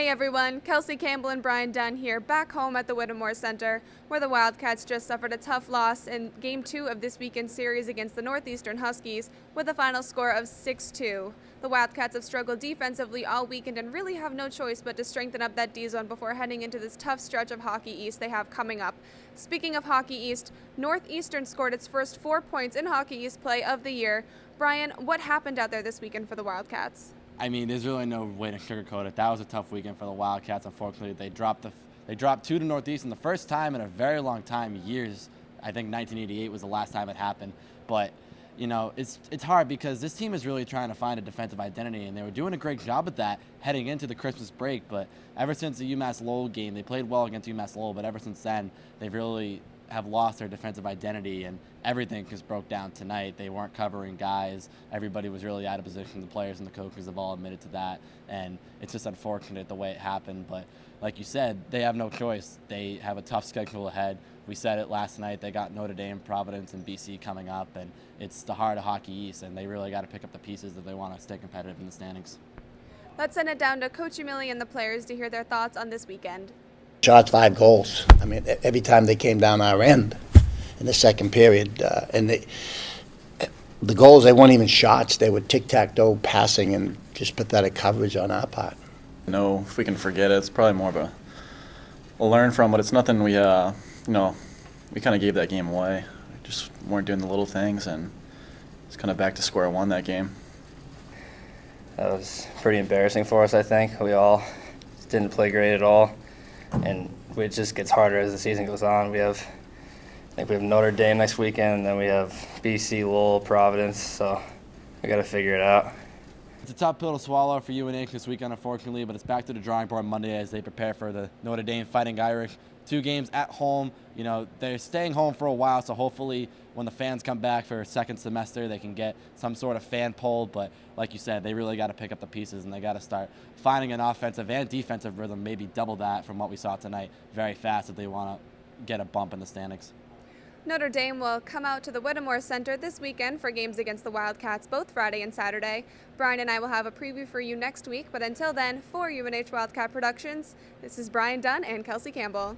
Hey everyone, Kelsey Campbell and Brian Dunn here, back home at the Whittemore Center, where the Wildcats just suffered a tough loss in Game 2 of this weekend's series against the Northeastern Huskies with a final score of 6-2. The Wildcats have struggled defensively all weekend and really have no choice but to strengthen up that D-zone before heading into this tough stretch of Hockey East they have coming up. Speaking of Hockey East, Northeastern scored its first 4 points in Hockey East play of the year. Brian, what happened out there this weekend for the Wildcats? I mean, there's really no way to sugarcoat it. That was a tough weekend for the Wildcats. Unfortunately, they dropped 2 to Northeastern, the first time in a very long time, years. I think 1988 was the last time it happened. But you know, it's hard because this team is really trying to find a defensive identity, and they were doing a great job at that heading into the Christmas break. But ever since the UMass Lowell game, they played well against UMass Lowell, but ever since then, they've really have lost their defensive identity, and everything just broke down tonight. They weren't covering guys. Everybody was really out of position. The players and the coaches have all admitted to that, and it's just unfortunate the way it happened. But like you said, they have no choice. They have a tough schedule ahead. We said it last night. They got Notre Dame, Providence, and BC coming up, and it's the heart of Hockey East, and they really got to pick up the pieces if they want to stay competitive in the standings. Let's send it down to Coach Emili and the players to hear their thoughts on this weekend. Shots, 5 goals. I mean, every time they came down our end in the second period, and the goals, they weren't even shots. They were tic-tac-toe passing and just pathetic coverage on our part. No, if we can forget it, it's probably more of a learn from, but it's nothing we, we kind of gave that game away. We just weren't doing the little things, and it's kind of back to square one that game. That was pretty embarrassing for us, I think. We all didn't play great at all. And it just gets harder as the season goes on. I think we have Notre Dame next weekend, and then we have BC, Lowell, Providence, so we got to figure it out. It's a tough pill to swallow for UNH this weekend, unfortunately, but it's back to the drawing board Monday as they prepare for the Notre Dame Fighting Irish. 2 games at home. You know, they're staying home for a while, so hopefully when the fans come back for a second semester, they can get some sort of fan poll. But like you said, they really got to pick up the pieces, and they got to start finding an offensive and defensive rhythm, maybe double that from what we saw tonight, very fast if they want to get a bump in the standings. Notre Dame will come out to the Whittemore Center this weekend for games against the Wildcats both Friday and Saturday. Brian and I will have a preview for you next week, but until then, for UNH Wildcat Productions, this is Brian Dunn and Kelsey Campbell.